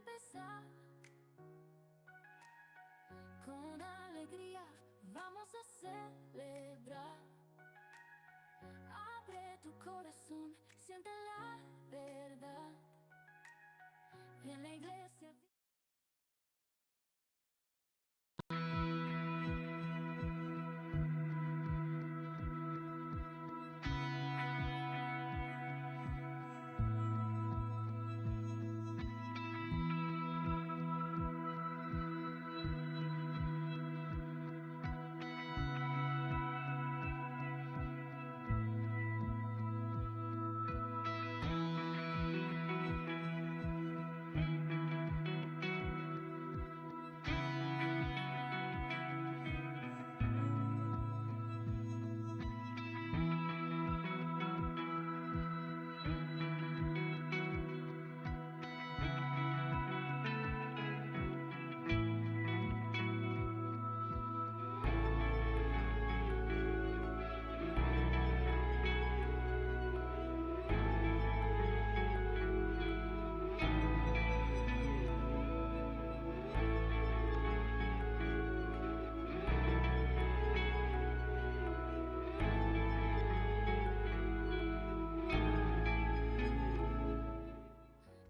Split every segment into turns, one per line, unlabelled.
empezar, con alegría vamos a celebrar. Abre tu corazón, siente la verdad. En la iglesia.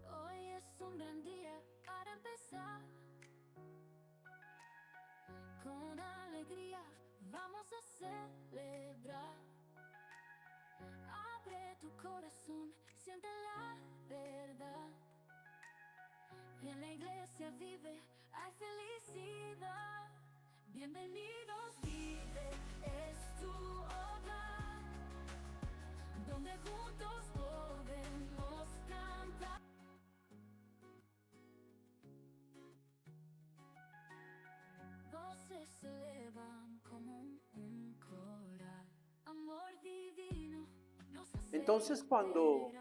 Hoy es un gran día para empezar, con alegría vamos a celebrar. Abre tu corazón, siente la verdad. En la iglesia vive, hay felicidad. Bienvenidos, vive, es tu hogar, donde juntos podemos cantar. Voces se elevan como un coral. Amor divino nos hace
Entonces, cuando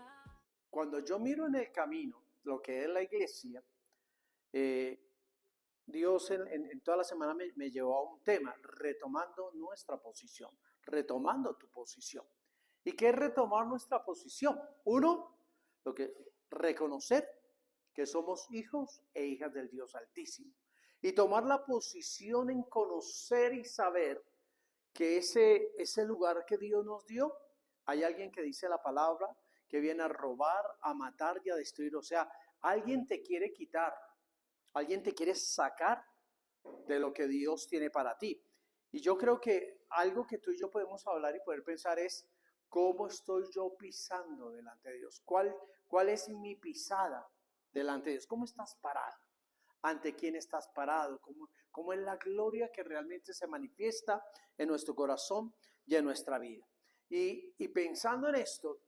yo miro en el camino lo que es la iglesia, Dios en toda la semana me llevó a un tema, retomando nuestra posición, retomando tu posición. ¿Y qué es retomar nuestra posición? Uno, reconocer que somos hijos e hijas del Dios Altísimo. Y tomar la posición en conocer y saber que ese lugar que Dios nos dio, hay alguien que dice la palabra que viene a robar, a matar y a destruir. O sea, alguien te quiere quitar, alguien te quiere sacar de lo que Dios tiene para ti. Y yo creo que algo que tú y yo podemos hablar y poder pensar es cómo estoy yo pisando delante de Dios. ¿Cuál es mi pisada delante de Dios? ¿Cómo estás parado? ¿Ante quién estás parado? ¿Cómo es la gloria que realmente se manifiesta en nuestro corazón y en nuestra vida? Y pensando en esto,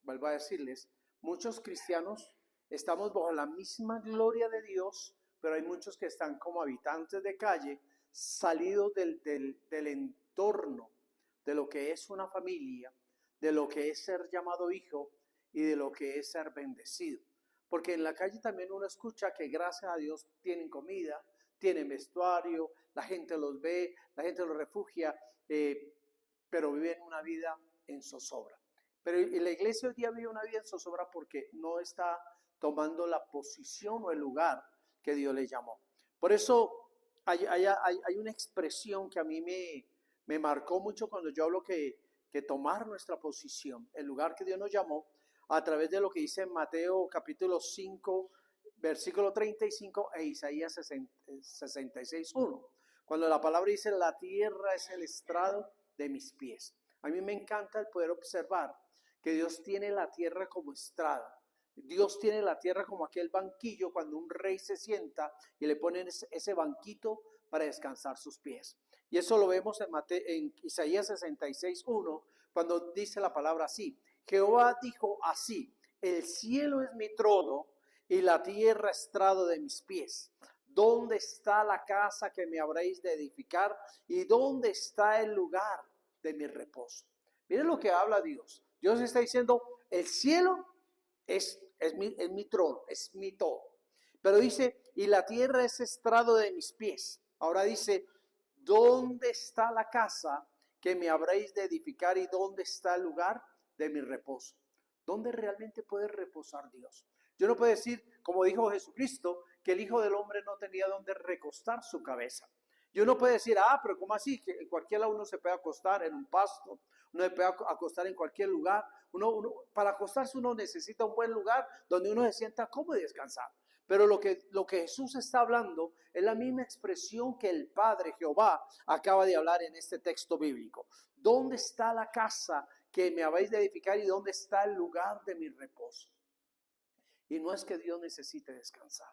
vuelvo a decirles, muchos cristianos estamos bajo la misma gloria de Dios, pero hay muchos que están como habitantes de calle, salidos del entorno, de lo que es una familia, de lo que es ser llamado hijo y de lo que es ser bendecido. Porque en la calle también uno escucha que gracias a Dios tienen comida, tienen vestuario, la gente los ve, la gente los refugia, pero viven una vida en zozobra. Pero la iglesia hoy día vive una vida en zozobra porque no está tomando la posición o el lugar que Dios le llamó. Por eso hay una expresión que a mí me marcó mucho cuando yo hablo que tomar nuestra posición, el lugar que Dios nos llamó, a través de lo que dice en Mateo capítulo 5, versículo 35 e Isaías 66, 1. Cuando la palabra dice, la tierra es el estrado de mis pies. A mí me encanta el poder observar que Dios tiene la tierra como estrado. Dios tiene la tierra como aquel banquillo cuando un rey se sienta y le ponen ese banquito para descansar sus pies. Y eso lo vemos en Isaías 66, 1, cuando dice la palabra así. Jehová dijo así, el cielo es mi trono y la tierra estrado de mis pies. ¿Dónde está la casa que me habréis de edificar? ¿Y dónde está el lugar de mi reposo? Miren lo que habla Dios. Dios está diciendo, el cielo es mi trono, es mi todo. Pero dice, y la tierra es estrado de mis pies. Ahora dice, ¿dónde está la casa que me habréis de edificar y dónde está el lugar de mi reposo? ¿Dónde realmente puede reposar Dios? Yo no puedo decir, como dijo Jesucristo, que el Hijo del Hombre no tenía donde recostar su cabeza. Y uno puede decir, pero ¿cómo así? Que en cualquier lado uno se puede acostar en un pasto, uno se puede acostar en cualquier lugar. Para acostarse uno necesita un buen lugar donde uno se sienta cómodo y descansar. Pero lo que Jesús está hablando es la misma expresión que el Padre Jehová acaba de hablar en este texto bíblico. ¿Dónde está la casa que me habéis de edificar y dónde está el lugar de mi reposo? Y no es que Dios necesite descansar.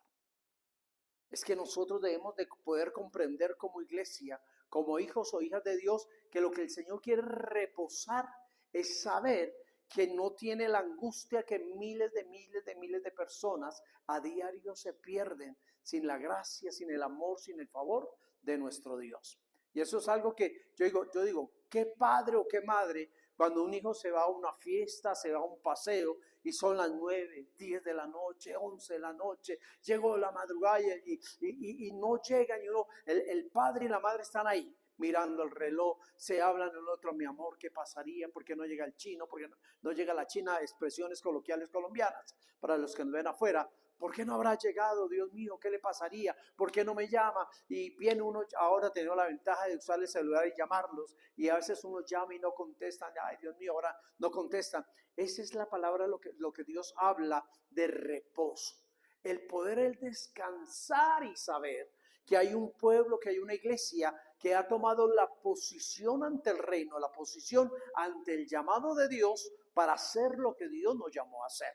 Es que nosotros debemos de poder comprender como iglesia, como hijos o hijas de Dios, que lo que el Señor quiere reposar es saber que no tiene la angustia que miles de personas a diario se pierden sin la gracia, sin el amor, sin el favor de nuestro Dios. Y eso es algo que yo digo, qué padre o qué madre cuando un hijo se va a una fiesta, se va a un paseo y son las 9, 10 de la noche, 11 de la noche, llegó la madrugada y no llegan y el padre y la madre están ahí mirando el reloj, se hablan el otro, mi amor, ¿qué pasaría? ¿Por qué no llega el chino? ¿Por qué no llega la china? Expresiones coloquiales colombianas para los que nos ven afuera. ¿Por qué no habrá llegado? Dios mío, ¿qué le pasaría? ¿Por qué no me llama? Y viene uno, ahora tenemos la ventaja de usar el celular y llamarlos, y a veces uno llama y no contestan. Ay, Dios mío, ahora no contestan. Esa es la palabra, lo que Dios habla de reposo. El poder el descansar y saber que hay un pueblo, que hay una iglesia que ha tomado la posición ante el reino, la posición ante el llamado de Dios para hacer lo que Dios nos llamó a hacer.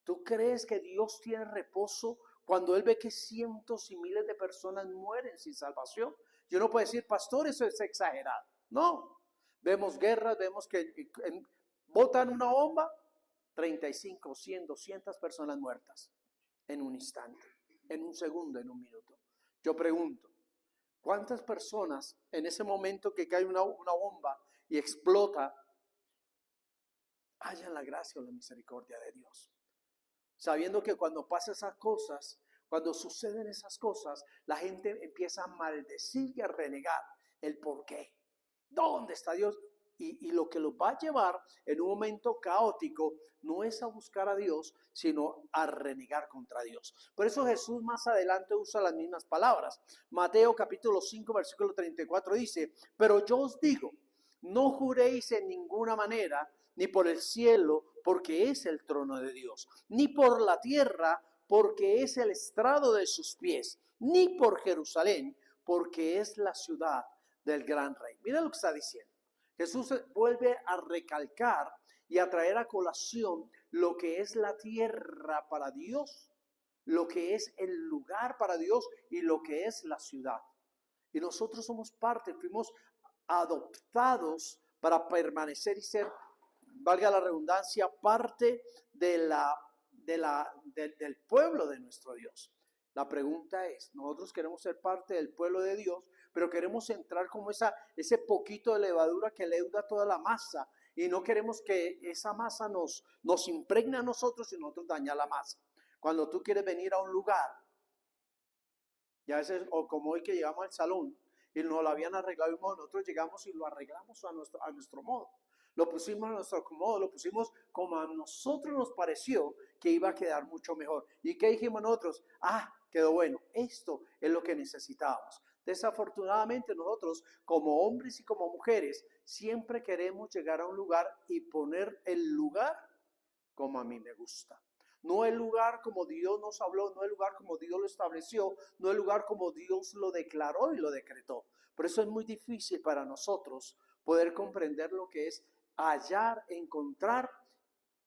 ¿Tú crees que Dios tiene reposo cuando Él ve que cientos y miles de personas mueren sin salvación? Yo no puedo decir, pastor, eso es exagerado. No, vemos guerras, vemos que botan una bomba, 35, 100, 200 personas muertas en un instante, en un segundo, en un minuto. Yo pregunto, ¿cuántas personas en ese momento que cae una bomba y explota hallan la gracia o la misericordia de Dios? Sabiendo que cuando pasan esas cosas, cuando suceden esas cosas, la gente empieza a maldecir y a renegar el por qué. ¿Dónde está Dios? Y lo que los va a llevar en un momento caótico no es a buscar a Dios, sino a renegar contra Dios. Por eso Jesús más adelante usa las mismas palabras. Mateo capítulo 5, versículo 34 dice, pero yo os digo, no juréis en ninguna manera, ni por el cielo, porque es el trono de Dios, ni por la tierra, porque es el estrado de sus pies, ni por Jerusalén, porque es la ciudad del gran rey. Mira lo que está diciendo. Jesús vuelve a recalcar y a traer a colación lo que es la tierra para Dios, lo que es el lugar para Dios y lo que es la ciudad. Y nosotros somos parte, fuimos adoptados para permanecer y ser, valga la redundancia, parte del pueblo de nuestro Dios. La pregunta es, nosotros queremos ser parte del pueblo de Dios, pero queremos entrar como ese poquito de levadura que leuda toda la masa, y no queremos que esa masa nos impregne a nosotros y nosotros dañar la masa. Cuando tú quieres venir a un lugar, y a veces, o como hoy que llegamos al salón, y nos lo habían arreglado de un modo, nosotros llegamos y lo arreglamos a nuestro modo. Lo pusimos a nuestro modo, lo pusimos como a nosotros nos pareció que iba a quedar mucho mejor. ¿Y qué dijimos nosotros? Quedó bueno. Esto es lo que necesitábamos. Desafortunadamente nosotros, como hombres y como mujeres, siempre queremos llegar a un lugar y poner el lugar como a mí me gusta. No el lugar como Dios nos habló, no el lugar como Dios lo estableció, no el lugar como Dios lo declaró y lo decretó. Por eso es muy difícil para nosotros poder comprender lo que es hallar, encontrar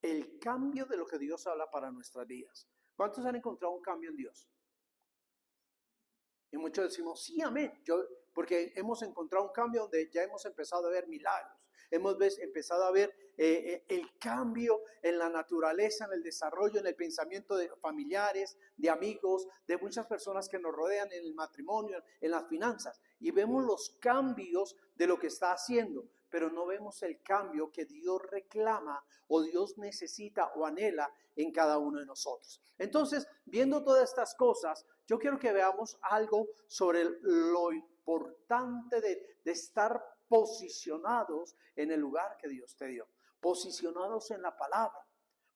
el cambio de lo que Dios habla para nuestras vidas. ¿Cuántos han encontrado un cambio en Dios? Y muchos decimos, sí, amén. Porque hemos encontrado un cambio donde ya hemos empezado a ver milagros. Hemos empezado a ver el cambio en la naturaleza, en el desarrollo, en el pensamiento de familiares, de amigos, de muchas personas que nos rodean en el matrimonio, en las finanzas. Y vemos los cambios de lo que está haciendo, pero no vemos el cambio que Dios reclama o Dios necesita o anhela en cada uno de nosotros. Entonces, viendo todas estas cosas, yo quiero que veamos algo sobre lo importante de estar posicionados en el lugar que Dios te dio, posicionados en la palabra.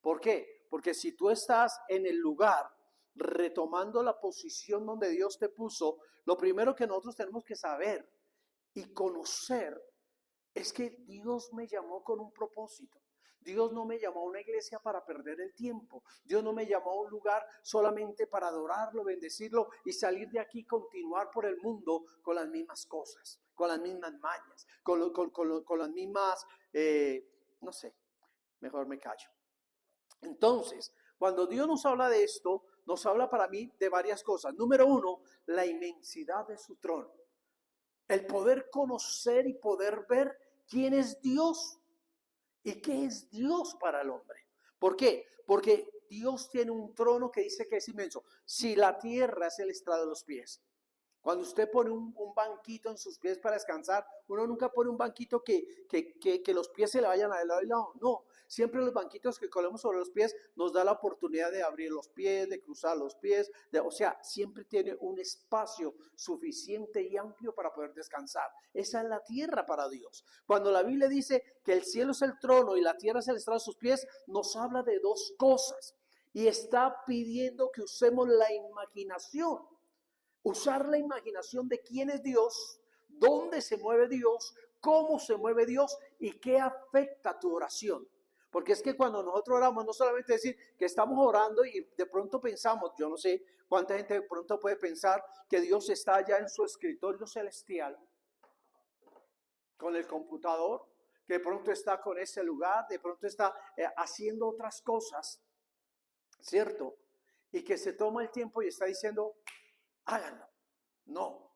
¿Por qué? Porque si tú estás en el lugar retomando la posición donde Dios te puso, lo primero que nosotros tenemos que saber y conocer es que Dios me llamó con un propósito. Dios no me llamó a una iglesia para perder el tiempo. Dios no me llamó a un lugar solamente para adorarlo, bendecirlo y salir de aquí y continuar por el mundo con las mismas cosas, con las mismas mañas, con las mismas, no sé, mejor me callo. Entonces, cuando Dios nos habla de esto, nos habla para mí de varias cosas. Número uno, la inmensidad de su trono. El poder conocer y poder ver quién es Dios y qué es Dios para el hombre. ¿Por qué? Porque Dios tiene un trono que dice que es inmenso. Si la tierra es el estrado de los pies. Cuando usted pone un banquito en sus pies para descansar, uno nunca pone un banquito que los pies se le vayan a lado y lado. No, siempre los banquitos que colemos sobre los pies nos da la oportunidad de abrir los pies, de cruzar los pies. O sea, siempre tiene un espacio suficiente y amplio para poder descansar. Esa es la tierra para Dios. Cuando la Biblia dice que el cielo es el trono y la tierra es el estrado de sus pies, nos habla de dos cosas. Y está pidiendo que usemos la imaginación. Usar la imaginación de quién es Dios, dónde se mueve Dios, cómo se mueve Dios y qué afecta tu oración. Porque es que cuando nosotros oramos, no solamente decir que estamos orando y de pronto pensamos, yo no sé cuánta gente de pronto puede pensar que Dios está allá en su escritorio celestial, con el computador, que de pronto está con ese lugar, de pronto está haciendo otras cosas, ¿cierto? Y que se toma el tiempo y está diciendo, háganlo. No,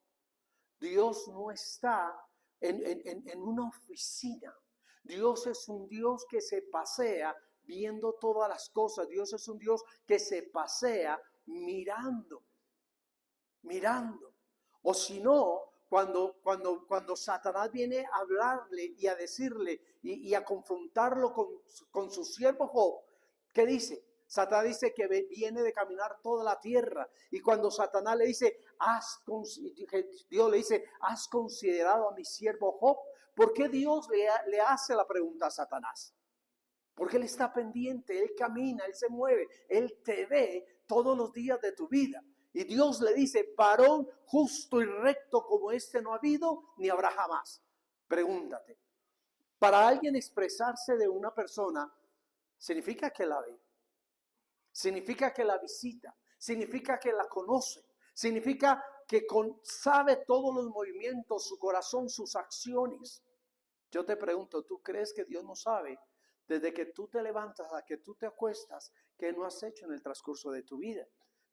Dios no está en una oficina. Dios es un Dios que se pasea viendo todas las cosas. Dios es un Dios que se pasea mirando. O si no, cuando Satanás viene a hablarle y a decirle y a confrontarlo con su siervo Job, ¿qué dice? Satanás dice que viene de caminar toda la tierra. Y cuando Satanás le dice, Dios le dice, ¿has considerado a mi siervo Job? ¿Por qué Dios le hace la pregunta a Satanás? Porque Él está pendiente, Él camina, Él se mueve, Él te ve todos los días de tu vida. Y Dios le dice, varón justo y recto como este no ha habido ni habrá jamás. Pregúntate, para alguien expresarse de una persona, significa que la ve. Significa que la visita, significa que la conoce, significa que sabe todos los movimientos, su corazón, sus acciones. Yo te pregunto, ¿tú crees que Dios no sabe desde que tú te levantas a que tú te acuestas qué no has hecho en el transcurso de tu vida?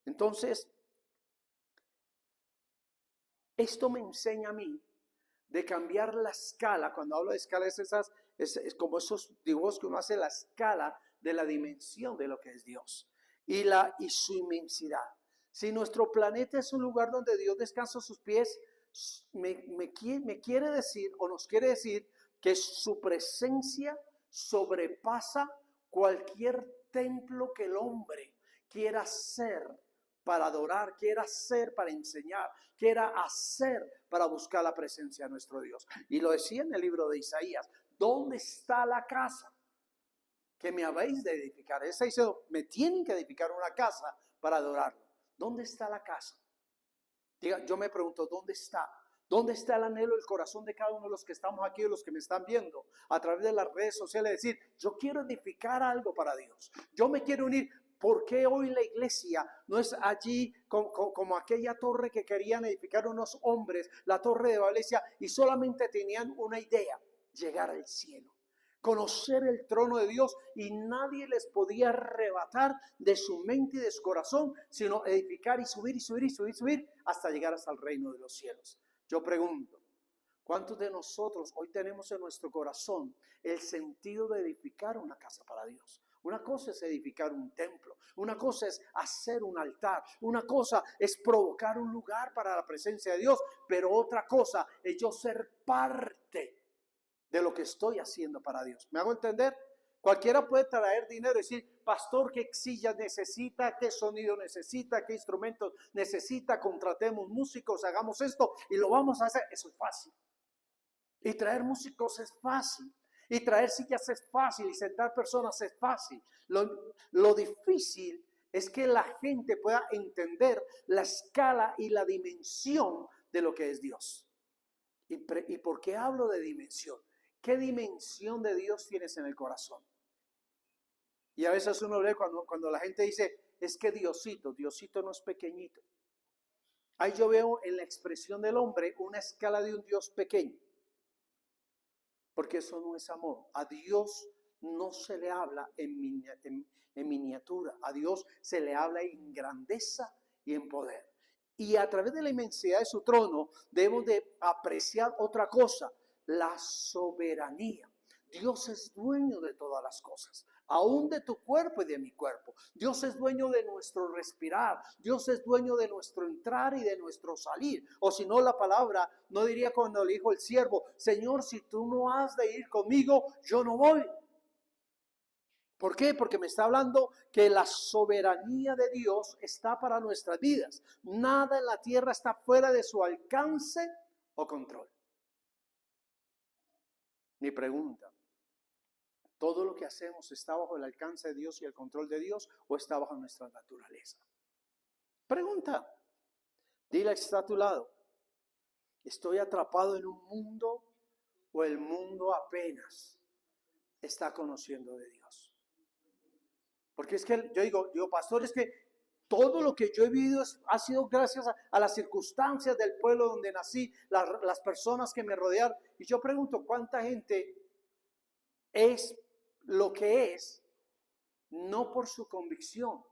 Entonces, esto me enseña a mí de cambiar la escala. Cuando hablo de escala es como esos dibujos que uno hace, la escala de la dimensión de lo que es Dios y su inmensidad. Si nuestro planeta es un lugar donde Dios descansa a sus pies, me quiere decir o nos quiere decir que su presencia sobrepasa cualquier templo que el hombre quiera hacer para adorar, quiera hacer para enseñar, quiera hacer para buscar la presencia de nuestro Dios. Y lo decía en el libro de Isaías, ¿dónde está la casa que me habéis de edificar? Esa dice, me tienen que edificar una casa para adorarlo. ¿Dónde está la casa? Diga, yo me pregunto, ¿dónde está? ¿Dónde está el anhelo del corazón de cada uno de los que estamos aquí, de los que me están viendo a través de las redes sociales? Decir, yo quiero edificar algo para Dios. Yo me quiero unir. ¿Por qué hoy la iglesia no es allí como aquella torre que querían edificar unos hombres, la torre de Valencia, y solamente tenían una idea, llegar al cielo, conocer el trono de Dios, y nadie les podía arrebatar de su mente y de su corazón, sino edificar y subir y subir y subir y subir hasta llegar hasta el reino de los cielos? Yo pregunto, ¿cuántos de nosotros hoy tenemos en nuestro corazón el sentido de edificar una casa para Dios? Una cosa es edificar un templo, una cosa es hacer un altar, una cosa es provocar un lugar para la presencia de Dios, pero otra cosa es yo ser parte de lo que estoy haciendo para Dios. ¿Me hago entender? Cualquiera puede traer dinero y decir, pastor, ¿qué sillas necesita? ¿Qué sonido necesita? ¿Qué instrumentos necesita? Contratemos músicos, hagamos esto y lo vamos a hacer. Eso es fácil. Y traer músicos es fácil. Y traer sillas es fácil. Y sentar personas es fácil. Lo difícil es que la gente pueda entender la escala y la dimensión de lo que es Dios. ¿Y por qué hablo de dimensión? ¿Qué dimensión de Dios tienes en el corazón? Y a veces uno ve cuando la gente dice, es que Diosito no es pequeñito. Ahí yo veo en la expresión del hombre una escala de un Dios pequeño. Porque eso no es amor. A Dios no se le habla en miniatura. A Dios se le habla en grandeza y en poder. Y a través de la inmensidad de su trono debemos de apreciar otra cosa, la soberanía. Dios es dueño de todas las cosas, aún de tu cuerpo y de mi cuerpo. Dios es dueño de nuestro respirar. Dios es dueño de nuestro entrar y de nuestro salir. O si no, la palabra no diría cuando le dijo el siervo, Señor, si tú no has de ir conmigo, yo no voy. ¿Por qué? Porque me está hablando que la soberanía de Dios está para nuestras vidas. Nada en la tierra está fuera de su alcance o control. Mi pregunta, ¿todo lo que hacemos está bajo el alcance de Dios y el control de Dios o está bajo nuestra naturaleza? Pregunta, dile al que está a tu lado, ¿estoy atrapado en un mundo o el mundo apenas está conociendo de Dios? Porque es que yo digo, pastor, es que todo lo que yo he vivido ha sido gracias a las circunstancias del pueblo donde nací, las personas que me rodearon. Y yo pregunto, ¿cuánta gente es lo que es, no por su convicción,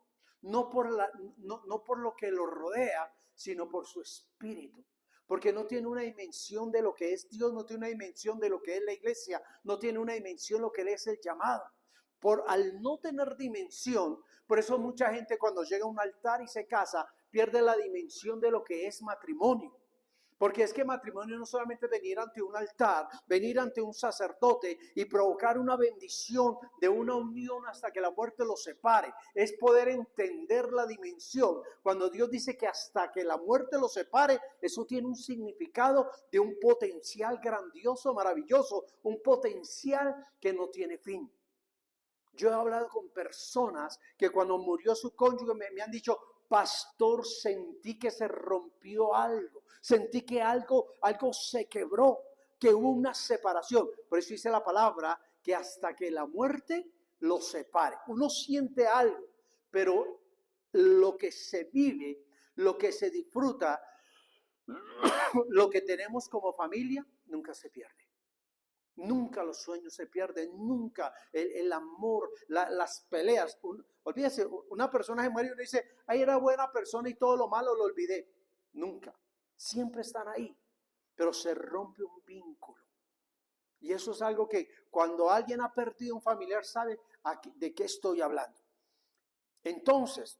no por lo que lo rodea, sino por su espíritu? Porque no tiene una dimensión de lo que es Dios, no tiene una dimensión de lo que es la iglesia, no tiene una dimensión de lo que es el llamado. Al no tener dimensión, por eso mucha gente cuando llega a un altar y se casa, pierde la dimensión de lo que es matrimonio. Porque es que matrimonio no solamente venir ante un altar, venir ante un sacerdote y provocar una bendición de una unión hasta que la muerte los separe. Es poder entender la dimensión. Cuando Dios dice que hasta que la muerte los separe, eso tiene un significado de un potencial grandioso, maravilloso, un potencial que no tiene fin. Yo he hablado con personas que cuando murió su cónyuge me han dicho, pastor, sentí que se rompió algo, sentí que algo se quebró, que hubo una separación. Por eso dice la palabra que hasta que la muerte los separe. Uno siente algo, pero lo que se vive, lo que se disfruta, lo que tenemos como familia, nunca se pierde. Nunca los sueños se pierden, nunca el amor, las peleas. Olvídese, una persona se muere y uno dice, ay, era buena persona y todo lo malo lo olvidé. Nunca, siempre están ahí, pero se rompe un vínculo. Y eso es algo que cuando alguien ha perdido un familiar sabe de qué estoy hablando. Entonces,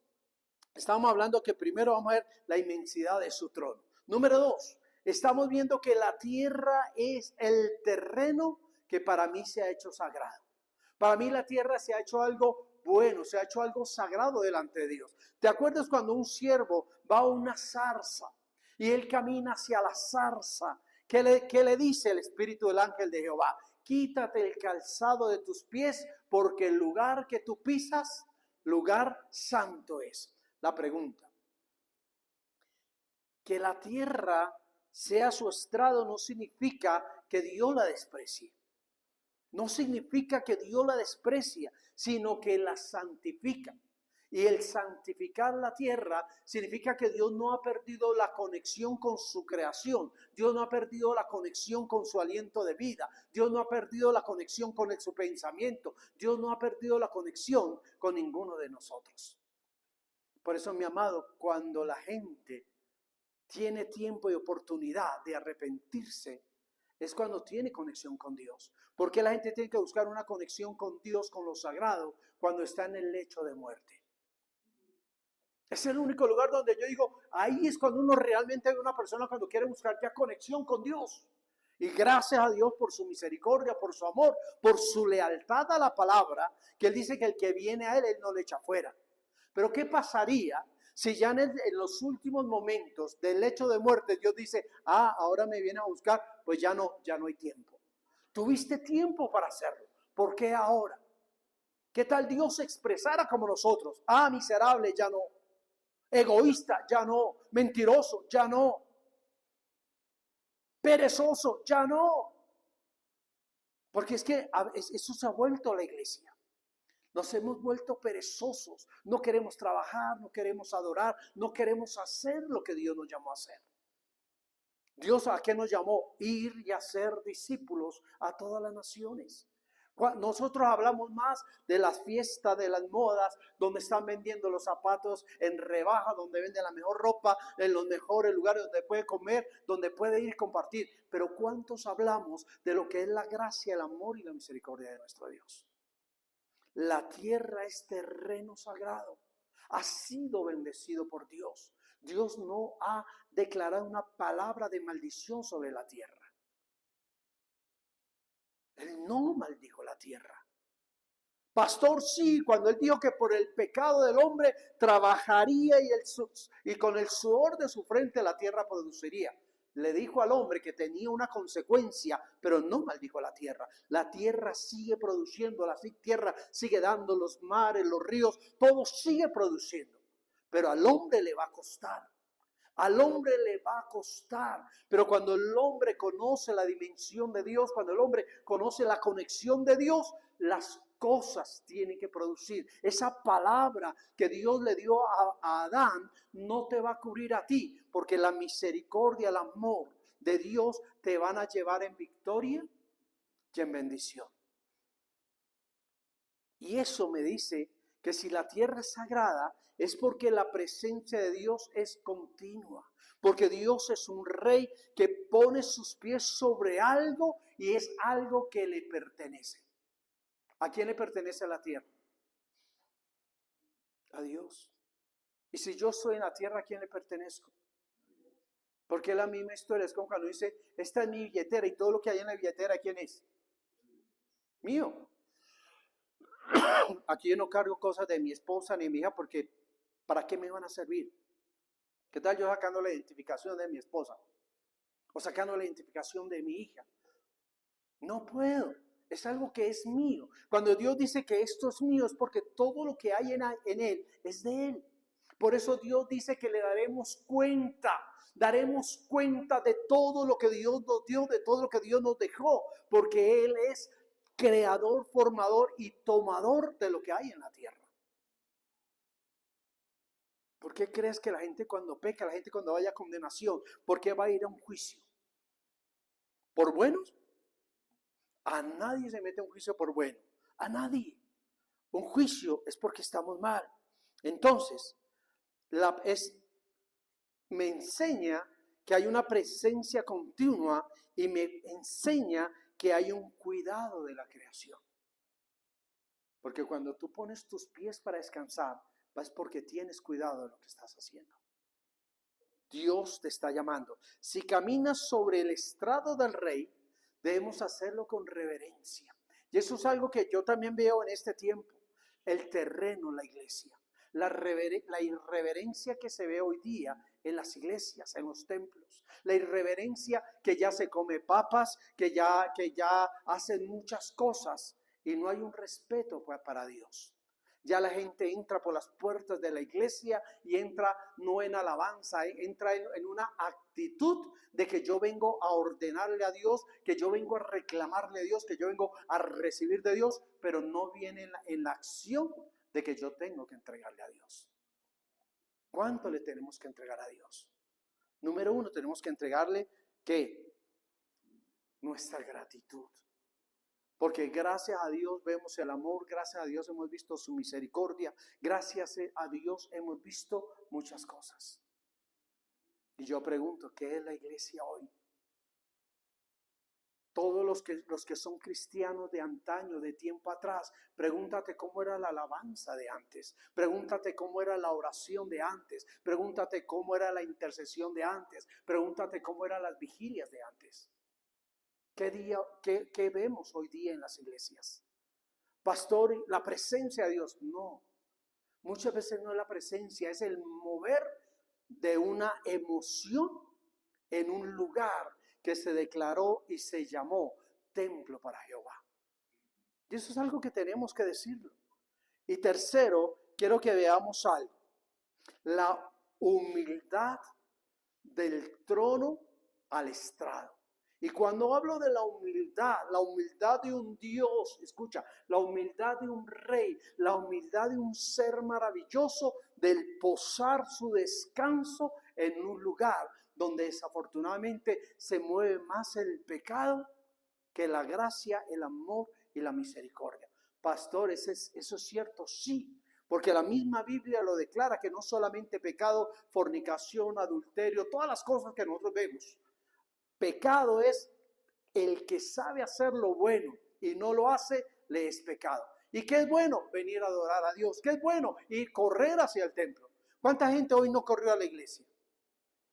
estamos hablando que primero vamos a ver la inmensidad de su trono. Número 2. Estamos viendo que la tierra es el terreno que para mí se ha hecho sagrado. Para mí la tierra se ha hecho algo bueno, se ha hecho algo sagrado delante de Dios. ¿Te acuerdas cuando un siervo va a una zarza y él camina hacia la zarza? ¿Qué le dice el espíritu del ángel de Jehová? Quítate el calzado de tus pies porque el lugar que tú pisas, lugar santo es. La pregunta, que la tierra sea su estrado no significa que Dios la desprecie. No significa que Dios la desprecia, sino que la santifica. Y el santificar la tierra significa que Dios no ha perdido la conexión con su creación. Dios no ha perdido la conexión con su aliento de vida. Dios no ha perdido la conexión con su pensamiento. Dios no ha perdido la conexión con ninguno de nosotros. Por eso, mi amado, cuando la gente tiene tiempo y oportunidad de arrepentirse, es cuando tiene conexión con Dios. ¿Por qué la gente tiene que buscar una conexión con Dios, con lo sagrado, cuando está en el lecho de muerte? Es el único lugar donde yo digo, ahí es cuando uno realmente ve una persona cuando quiere buscar ya conexión con Dios. Y gracias a Dios por su misericordia, por su amor, por su lealtad a la palabra, que Él dice que el que viene a Él no le echa fuera. Pero ¿qué pasaría si ya en los últimos momentos del lecho de muerte Dios dice, ahora me viene a buscar? Pues ya no hay tiempo. Tuviste tiempo para hacerlo. ¿Por qué ahora? ¿Qué tal Dios se expresara como nosotros? Ah, miserable, ya no. Egoísta, ya no. Mentiroso, ya no. Perezoso, ya no. Porque es que eso se ha vuelto la iglesia. Nos hemos vuelto perezosos. No queremos trabajar, no queremos adorar, no queremos hacer lo que Dios nos llamó a hacer. Dios, ¿a qué nos llamó? Ir y hacer discípulos a todas las naciones. Nosotros hablamos más de las fiestas, de las modas, donde están vendiendo los zapatos en rebaja, donde venden la mejor ropa, en los mejores lugares donde puede comer, donde puede ir y compartir. Pero ¿cuántos hablamos de lo que es la gracia, el amor y la misericordia de nuestro Dios? La tierra es terreno sagrado. Ha sido bendecido por Dios. Dios no ha declarado una palabra de maldición sobre la tierra. Él no maldijo la tierra. Pastor, sí, cuando él dijo que por el pecado del hombre trabajaría y con el sudor de su frente la tierra produciría. Le dijo al hombre que tenía una consecuencia, pero no maldijo la tierra. La tierra sigue produciendo, la tierra sigue dando los mares, los ríos, todo sigue produciendo. Pero al hombre le va a costar. Al hombre le va a costar, pero cuando el hombre conoce la dimensión de Dios, cuando el hombre conoce la conexión de Dios, las cosas tienen que producir. Esa palabra que Dios le dio a Adán no te va a cubrir a ti, porque la misericordia, el amor de Dios te van a llevar en victoria y en bendición. Y eso me dice que si la tierra es sagrada, es porque la presencia de Dios es continua. Porque Dios es un rey que pone sus pies sobre algo y es algo que le pertenece. ¿A quién le pertenece la tierra? A Dios. Y si yo estoy en la tierra, ¿a quién le pertenezco? Porque la misma historia es como cuando dice, esta es mi billetera y todo lo que hay en la billetera, ¿quién es? Mío. Aquí yo no cargo cosas de mi esposa ni de mi hija porque ¿para qué me van a servir? ¿Qué tal yo sacando la identificación de mi esposa? O sacando la identificación de mi hija. No puedo. Es algo que es mío. Cuando Dios dice que esto es mío es porque todo lo que hay en Él es de Él. Por eso Dios dice que le daremos cuenta. Daremos cuenta de todo lo que Dios nos dio, de todo lo que Dios nos dejó. Porque Él es creador, formador y tomador de lo que hay en la tierra. ¿Por qué crees que la gente cuando peca, la gente cuando vaya a condenación, por qué va a ir a un juicio? ¿Por buenos? A nadie se mete a un juicio por bueno. A nadie. Un juicio es porque estamos mal. Entonces, me enseña que hay una presencia continua y me enseña que hay un cuidado de la creación. Porque cuando tú pones tus pies para descansar, es porque tienes cuidado de lo que estás haciendo. Dios te está llamando. Si caminas sobre el estrado del rey, debemos hacerlo con reverencia. Y eso es algo que yo también veo en este tiempo. El terreno, la iglesia. La irreverencia que se ve hoy día en las iglesias, en los templos. La irreverencia que ya se come papas, que ya hacen muchas cosas y no hay un respeto para Dios. Ya la gente entra por las puertas de la iglesia y entra no en alabanza, entra en una actitud de que yo vengo a ordenarle a Dios, que yo vengo a reclamarle a Dios, que yo vengo a recibir de Dios, pero no viene en la acción de que yo tengo que entregarle a Dios. ¿Cuánto le tenemos que entregar a Dios? Número uno, tenemos que entregarle ¿qué? Nuestra gratitud. Porque gracias a Dios vemos el amor, gracias a Dios hemos visto su misericordia, gracias a Dios hemos visto muchas cosas. Y yo pregunto, ¿qué es la iglesia hoy? Todos los que son cristianos de antaño, de tiempo atrás, pregúntate cómo era la alabanza de antes, pregúntate cómo era la oración de antes, pregúntate cómo era la intercesión de antes, pregúntate cómo eran las vigilias de antes. ¿Qué vemos hoy día en las iglesias? Pastor, la presencia de Dios. No, muchas veces no es la presencia, es el mover de una emoción en un lugar que se declaró y se llamó templo para Jehová. Y eso es algo que tenemos que decirlo. Y tercero, quiero que veamos algo. La humildad del trono al estrado. Y cuando hablo de la humildad de un Dios, escucha, la humildad de un rey, la humildad de un ser maravilloso, del posar su descanso en un lugar donde desafortunadamente se mueve más el pecado que la gracia, el amor y la misericordia. Pastor, ¿eso es cierto? Sí. Porque la misma Biblia lo declara, que no solamente pecado, fornicación, adulterio, todas las cosas que nosotros vemos. Pecado es el que sabe hacer lo bueno y no lo hace, le es pecado. ¿Y qué es bueno? Venir a adorar a Dios. ¿Qué es bueno? Ir correr hacia el templo. ¿Cuánta gente hoy no corrió a la iglesia?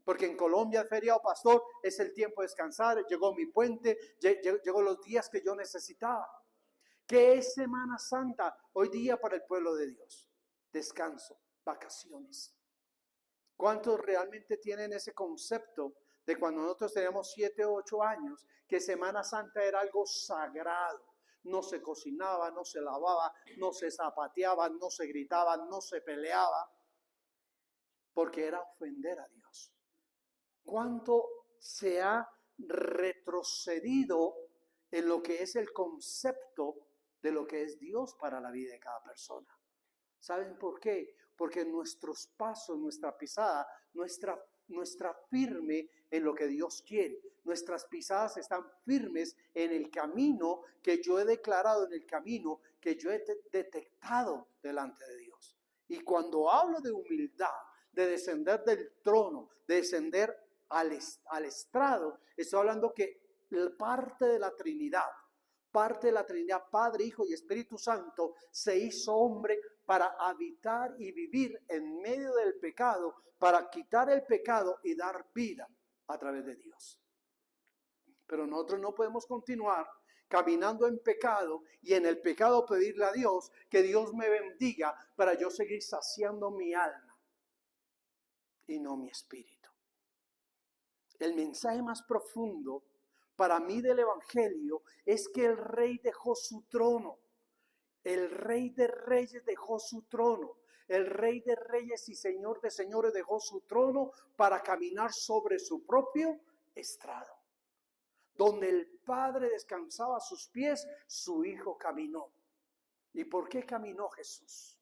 Porque en Colombia el feriado, pastor, es el tiempo de descansar. Llegó mi puente, llegó los días que yo necesitaba. ¿Qué es Semana Santa hoy día para el pueblo de Dios? Descanso, vacaciones. ¿Cuántos realmente tienen ese concepto de cuando nosotros teníamos 7 o 8 años, que Semana Santa era algo sagrado? No se cocinaba, no se lavaba, no se zapateaba, no se gritaba, no se peleaba, porque era ofender a Dios. ¿Cuánto se ha retrocedido en lo que es el concepto de lo que es Dios para la vida de cada persona? ¿Saben por qué? Porque nuestros pasos, nuestra pisada, nuestra firme en lo que Dios quiere. Nuestras pisadas están firmes en el camino que yo he declarado, en el camino que yo he detectado delante de Dios. Y cuando hablo de humildad, de descender del trono, de descender al estrado, estoy hablando que parte de la Trinidad, Padre, Hijo y Espíritu Santo, se hizo hombre para habitar y vivir en medio del pecado, para quitar el pecado y dar vida a través de Dios. Pero nosotros no podemos continuar caminando en pecado y en el pecado pedirle a Dios que Dios me bendiga para yo seguir saciando mi alma y no mi espíritu. El mensaje más profundo para mí del Evangelio es que el Rey dejó su trono. El Rey de Reyes dejó su trono. El Rey de Reyes y Señor de Señores dejó su trono para caminar sobre su propio estrado. Donde el Padre descansaba a sus pies, su Hijo caminó. ¿Y por qué caminó Jesús?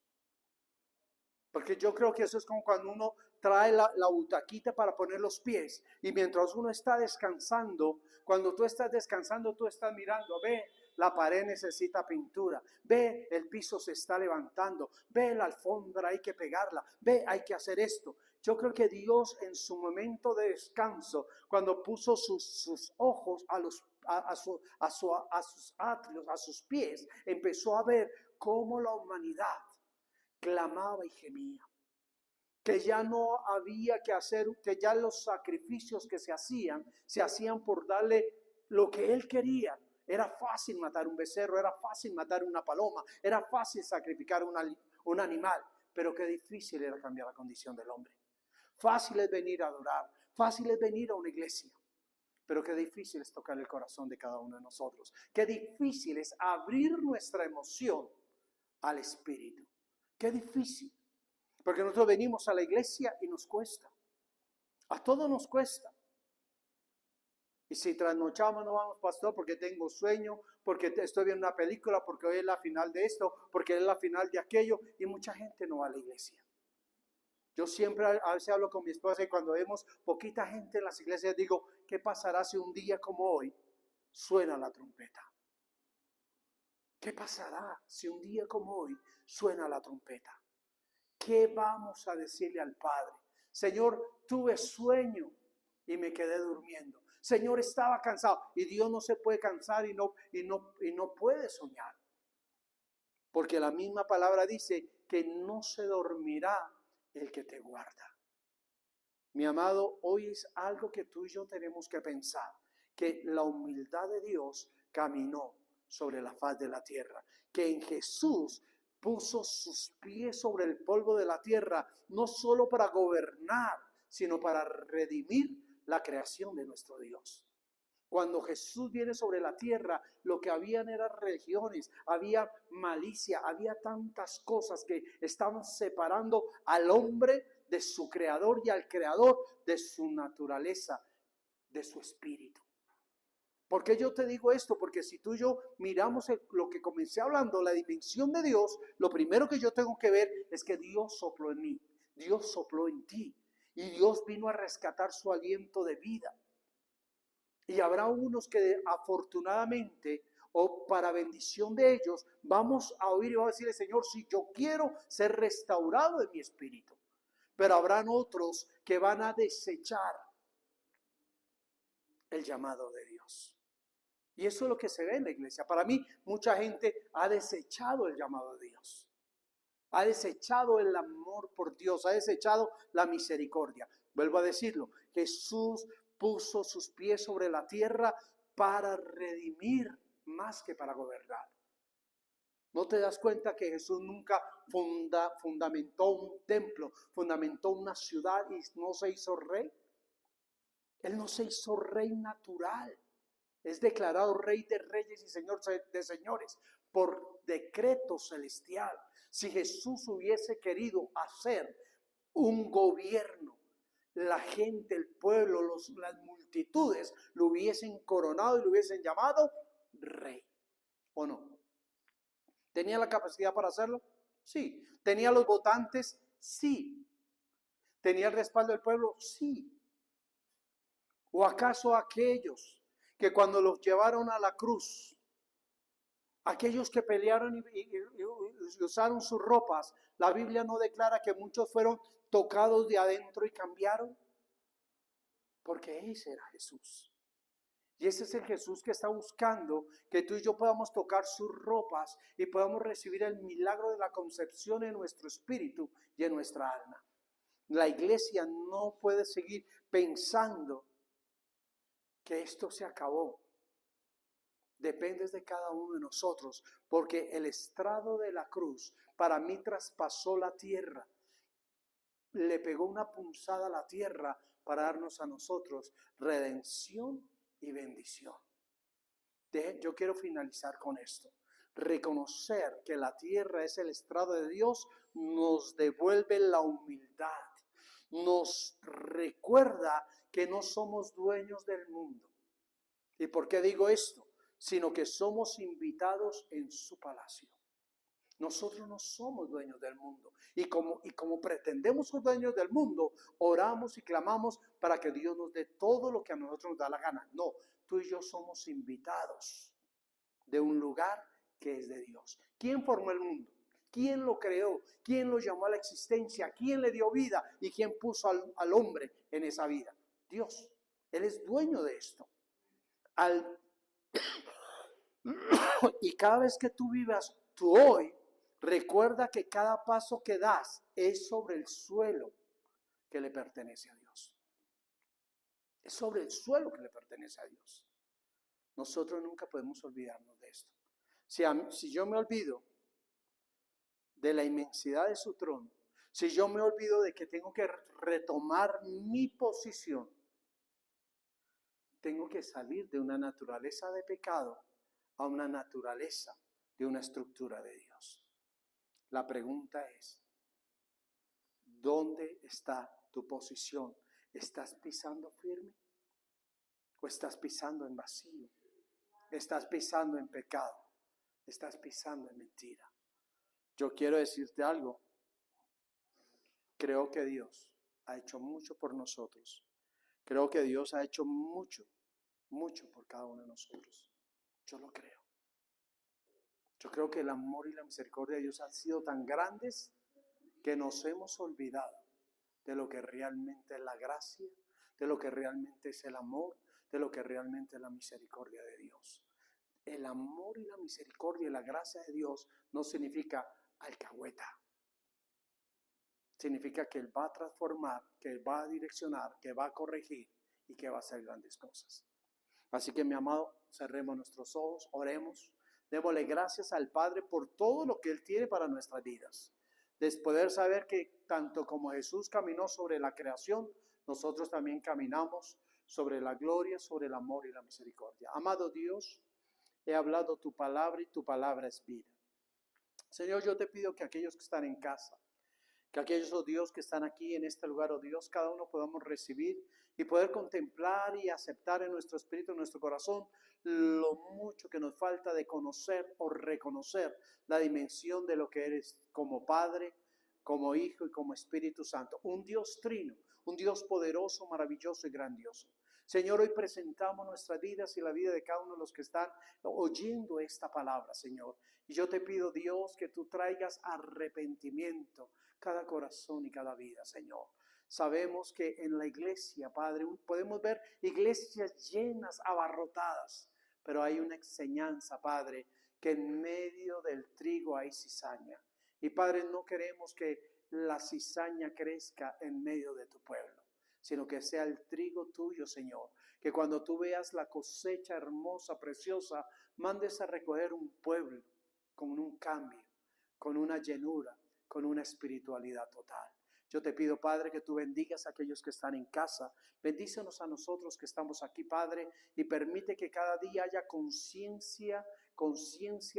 Porque yo creo que eso es como cuando uno trae la butaquita para poner los pies. Y mientras uno está descansando, cuando tú estás descansando, tú estás mirando, ve, la pared necesita pintura, ve, el piso se está levantando, ve, la alfombra hay que pegarla, ve, hay que hacer esto. Yo creo que Dios en su momento de descanso, cuando puso sus ojos a sus atrios, a sus pies, empezó a ver cómo la humanidad clamaba y gemía. Que ya no había que hacer, que ya los sacrificios que se hacían por darle lo que él quería. Era fácil matar un becerro, era fácil matar una paloma, era fácil sacrificar un animal, pero qué difícil era cambiar la condición del hombre. Fácil es venir a adorar, fácil es venir a una iglesia, pero qué difícil es tocar el corazón de cada uno de nosotros. Qué difícil es abrir nuestra emoción al Espíritu. Qué difícil. Porque nosotros venimos a la iglesia y nos cuesta. A todos nos cuesta. Y si trasnochamos no vamos, pastor, porque tengo sueño, porque estoy viendo una película, porque hoy es la final de esto, porque es la final de aquello. Y mucha gente no va a la iglesia. Yo siempre a veces hablo con mi esposa y cuando vemos poquita gente en las iglesias digo, ¿qué pasará si un día como hoy suena la trompeta? ¿Qué pasará si un día como hoy suena la trompeta? ¿Qué vamos a decirle al Padre? Señor, tuve sueño y me quedé durmiendo. Señor, estaba cansado. Y Dios no se puede cansar y no puede soñar. Porque la misma palabra dice que no se dormirá el que te guarda. Mi amado, hoy es algo que tú y yo tenemos que pensar. Que la humildad de Dios caminó sobre la faz de la tierra. Que en Jesús puso sus pies sobre el polvo de la tierra, no solo para gobernar, sino para redimir la creación de nuestro Dios. Cuando Jesús viene sobre la tierra, lo que habían eran religiones, había malicia, había tantas cosas que estaban separando al hombre de su creador y al creador de su naturaleza, de su espíritu. ¿Por qué yo te digo esto? Porque si tú y yo miramos lo que comencé hablando, la dimensión de Dios, lo primero que yo tengo que ver es que Dios sopló en mí, Dios sopló en ti y Dios vino a rescatar su aliento de vida. Y habrá unos que afortunadamente o para bendición de ellos vamos a oír y vamos a decirle, Señor, sí, yo quiero ser restaurado en mi espíritu. Pero habrán otros que van a desechar el llamado de Dios. Y eso es lo que se ve en la iglesia. Para mí, mucha gente ha desechado el llamado de Dios. Ha desechado el amor por Dios, ha desechado la misericordia. Vuelvo a decirlo, Jesús puso sus pies sobre la tierra para redimir más que para gobernar. ¿No te das cuenta que Jesús nunca fundamentó un templo, fundamentó una ciudad y no se hizo rey? Él no se hizo rey natural. Es declarado rey de reyes y señor de señores por decreto celestial. Si Jesús hubiese querido hacer un gobierno, la gente, el pueblo, las multitudes lo hubiesen coronado y lo hubiesen llamado rey. ¿O no? ¿Tenía la capacidad para hacerlo? Sí. ¿Tenía los votantes? Sí. ¿Tenía el respaldo del pueblo? Sí. ¿O acaso aquellos que cuando los llevaron a la cruz, aquellos que pelearon y usaron sus ropas, la Biblia no declara que muchos fueron tocados de adentro y cambiaron? Porque ese era Jesús. Y ese es el Jesús que está buscando que tú y yo podamos tocar sus ropas y podamos recibir el milagro de la concepción en nuestro espíritu y en nuestra alma. La iglesia no puede seguir pensando que esto se acabó. Depende de cada uno de nosotros, porque el estrado de la cruz para mí traspasó la tierra, le pegó una punzada a la tierra para darnos a nosotros redención y bendición. Yo quiero finalizar con esto. Reconocer que la tierra es el estrado de Dios nos devuelve la humildad, nos recuerda que no somos dueños del mundo. ¿Y por qué digo esto? Sino que somos invitados en su palacio. Nosotros no somos dueños del mundo. Y como pretendemos ser dueños del mundo, oramos y clamamos para que Dios nos dé todo lo que a nosotros nos da la gana. No, tú y yo somos invitados de un lugar que es de Dios. ¿Quién formó el mundo? ¿Quién lo creó? ¿Quién lo llamó a la existencia? ¿Quién le dio vida? ¿Y quién puso al hombre en esa vida? Dios. Él es dueño de esto. Y cada vez que tú vivas tú hoy, recuerda que cada paso que das es sobre el suelo que le pertenece a Dios. Es sobre el suelo que le pertenece a Dios. Nosotros nunca podemos olvidarnos de esto. Si yo me olvido de la inmensidad de su trono, si yo me olvido de que tengo que retomar mi posición, tengo que salir de una naturaleza de pecado a una naturaleza de una estructura de Dios. La pregunta es, ¿dónde está tu posición? ¿Estás pisando firme? ¿O estás pisando en vacío? ¿Estás pisando en pecado? ¿Estás pisando en mentira? Yo quiero decirte algo. Creo que Dios ha hecho mucho por nosotros. Creo que Dios ha hecho mucho por cada uno de nosotros. Yo lo creo. Yo creo que el amor y la misericordia de Dios han sido tan grandes que nos hemos olvidado de lo que realmente es la gracia, de lo que realmente es el amor, de lo que realmente es la misericordia de Dios. El amor y la misericordia y la gracia de Dios no significa alcahueta. Significa que Él va a transformar, que Él va a direccionar, que va a corregir y que va a hacer grandes cosas. Así que, mi amado, cerremos nuestros ojos, oremos, démosle gracias al Padre por todo lo que Él tiene para nuestras vidas. De poder saber que tanto como Jesús caminó sobre la creación, nosotros también caminamos sobre la gloria, sobre el amor y la misericordia. Amado Dios, he hablado tu palabra y tu palabra es vida. Señor, yo te pido que aquellos que están en casa, que aquellos, oh Dios, que están aquí en este lugar, oh Dios, cada uno podamos recibir y poder contemplar y aceptar en nuestro espíritu, en nuestro corazón, lo mucho que nos falta de conocer o reconocer la dimensión de lo que eres como Padre, como Hijo y como Espíritu Santo. Un Dios trino, un Dios poderoso, maravilloso y grandioso. Señor, hoy presentamos nuestras vidas y la vida de cada uno de los que están oyendo esta palabra, Señor. Y yo te pido, Dios, que tú traigas arrepentimiento cada corazón y cada vida, Señor. Sabemos que en la iglesia, Padre, podemos ver iglesias llenas, abarrotadas, pero hay una enseñanza, Padre, que en medio del trigo hay cizaña. Y Padre, no queremos que la cizaña crezca en medio de tu pueblo, sino que sea el trigo tuyo, Señor. Que cuando tú veas la cosecha hermosa, preciosa, mandes a recoger un pueblo con un cambio, con una llenura, con una espiritualidad total. Yo te pido, Padre, que tú bendigas a aquellos que están en casa. Bendícenos a nosotros que estamos aquí, Padre, y permite que cada día haya conciencia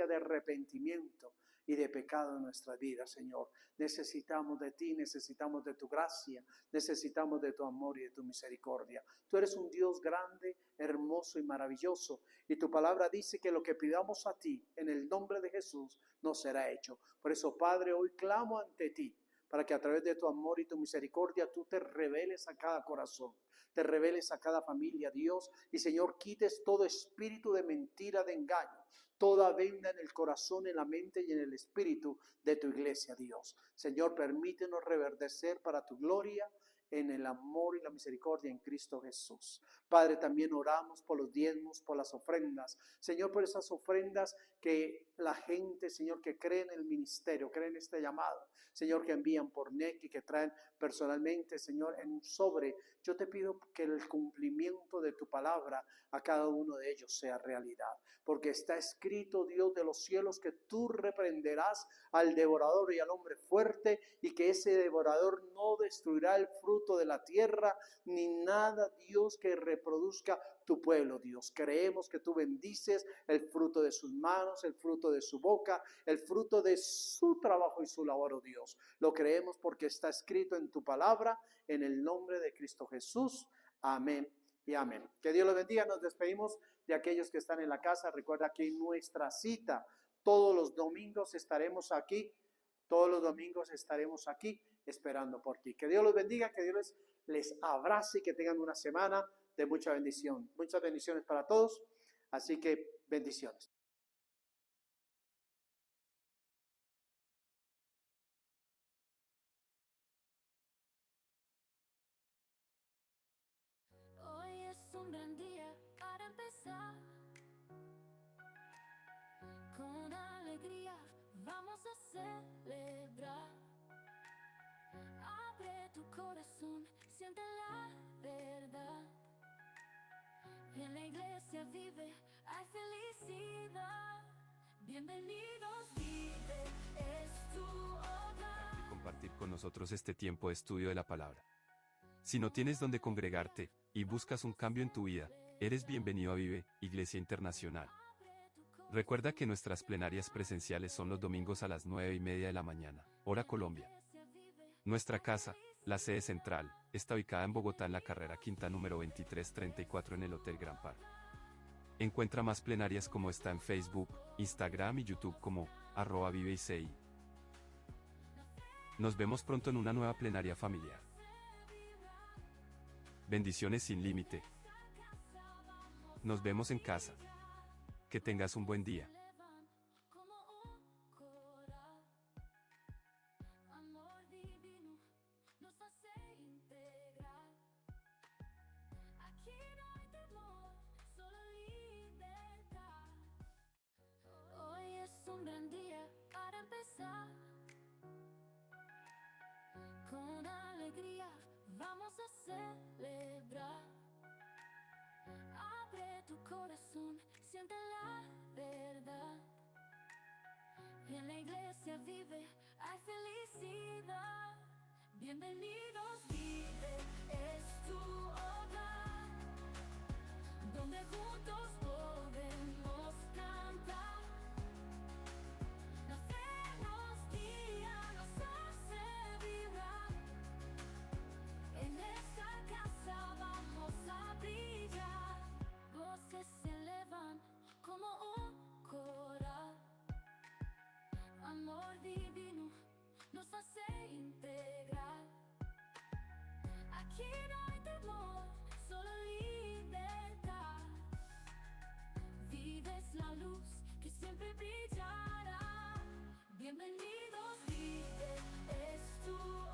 de arrepentimiento y de pecado en nuestra vida, Señor. Necesitamos de ti, necesitamos de tu gracia, necesitamos de tu amor y de tu misericordia. Tú eres un Dios grande, hermoso y maravilloso, y tu palabra dice que lo que pidamos a ti en el nombre de Jesús nos será hecho. Por eso, Padre, hoy clamo ante ti, para que a través de tu amor y tu misericordia tú te reveles a cada corazón, te reveles a cada familia, Dios, y Señor, quites todo espíritu de mentira, de engaño, toda venda en el corazón, en la mente y en el espíritu de tu iglesia, Dios. Señor, permítenos reverdecer para tu gloria en el amor y la misericordia en Cristo Jesús. Padre, también oramos por los diezmos, por las ofrendas. Señor, por esas ofrendas que la gente, Señor, que cree en el ministerio, cree en este llamado. Señor, que envían por NEC y que traen personalmente, Señor, en un sobre. Yo te pido que el cumplimiento de tu palabra a cada uno de ellos sea realidad. Porque está escrito, Dios de los cielos, que tú reprenderás al devorador y al hombre fuerte, y que ese devorador no destruirá el fruto de la tierra, ni nada, Dios, que reproduzca tu pueblo, Dios. Creemos que tú bendices el fruto de sus manos, el fruto de su boca, el fruto de su trabajo y su labor, oh Dios. Lo creemos porque está escrito en tu palabra, en el nombre de Cristo Jesús. Amén y amén. Que Dios los bendiga. Nos despedimos de aquellos que están en la casa. Recuerda que nuestra cita, todos los domingos estaremos aquí, esperando por ti. Que Dios los bendiga, que Dios les abrace y que tengan una semana de mucha bendición. Muchas bendiciones para todos. Así que bendiciones.
Hoy es un gran día para empezar. Con alegría vamos a celebrar. Abre tu corazón, siente la verdad. En la iglesia vive, hay felicidad. Bienvenidos, vive, es tu hogar.
Y compartir con nosotros este tiempo de estudio de la palabra. Si no tienes donde congregarte y buscas un cambio en tu vida, eres bienvenido a Vive, Iglesia Internacional. Recuerda que nuestras plenarias presenciales son los domingos a las 9:30 de la mañana, hora Colombia. Nuestra casa, la sede central, está ubicada en Bogotá en la carrera quinta número 2334 en el Hotel Grand Park. Encuentra más plenarias como esta en Facebook, Instagram y YouTube como @ViveICI. Nos vemos pronto en una nueva plenaria familiar. Bendiciones sin límite. Nos vemos en casa. Que tengas un buen día.
Como un coral. Amor divino nos hace integrar. Aquí no hay temor, solo libertad. Hoy es un gran día para empezar. Con alegría vamos a celebrar. Abre tu corazón, siente la verdad. En la iglesia vive, hay felicidad. Bienvenidos, vive, es tu hogar. donde juntos podemos cantar. La fe nos guía, nos hace vibrar. En esta casa vamos a brillar. Voces se elevan como un coral. Amor divino nos hace integrar. Aquí no hay temor, solo libertad. Vives la luz que siempre brillará. Bienvenidos, vive, es tu